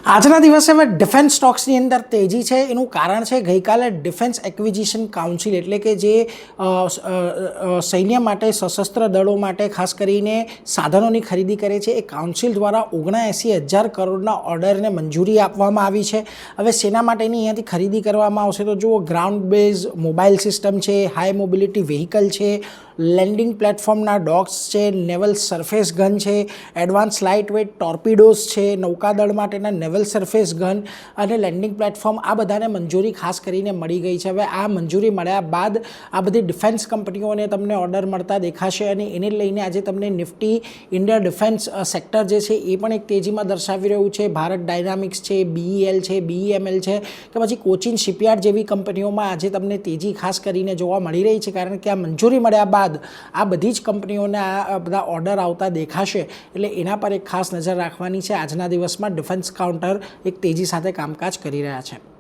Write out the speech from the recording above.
આજના દિવસે હવે ડિફેન્સ સ્ટોક્સની અંદર તેજી છે એનું કારણ છે ગઈકાલે ડિફેન્સ એક્વિઝિશન કાઉન્સિલ એટલે કે જે સૈન્ય માટે સશસ્ત્ર દળો માટે ખાસ કરીને સાધનોની ખરીદી કરે છે એ કાઉન્સિલ દ્વારા 79,000 કરોડના ઓર્ડરને મંજૂરી આપવામાં આવી છે. હવે સેના માટેની અહીંયાથી ખરીદી કરવામાં આવશે તો જુઓ ગ્રાઉન્ડ બેઝ મોબાઈલ સિસ્ટમ છે, હાઈ મોબિલિટી વ્હીકલ છે, લેન્ડિંગ પ્લેટફોર્મના ડોગ્સ છે, નેવલ સરફેસ ગન છે, એડવાન્સ લાઇટ વેઇટ ટોર્પિડોઝ છે, નૌકાદળ માટેના નેવલ સરફેસ ગન અને લેન્ડિંગ પ્લેટફોર્મ આ બધાને મંજૂરી ખાસ કરીને મળી ગઈ છે. હવે આ મંજૂરી મળ્યા બાદ આ બધી ડિફેન્સ કંપનીઓને તમને ઓર્ડર મળતા દેખાશે અને એને લઈને આજે તમને નિફ્ટી ઇન્ડિયા ડિફેન્સ સેક્ટર જે છે એ પણ એક તેજીમાં દર્શાવી રહ્યું છે. ભારત ડાયનામિક્સ છે, BEL છે, BEML છે કે પછી કોચિન શિપયાર્ડ જેવી કંપનીઓમાં આજે તમને તેજી ખાસ કરીને જોવા મળી રહી છે કારણ કે આ મંજૂરી મળ્યા બાદ આ બધી જ કંપનીઓને આ બધા ઓર્ડર આવતા દેખાશે એટલે એના પર એક ખાસ નજર રાખવાની છે. આજના દિવસમાં ડિફેન્સ કાઉન્ટર એક તેજી સાથે કામકાજ કરી રહ્યા છે.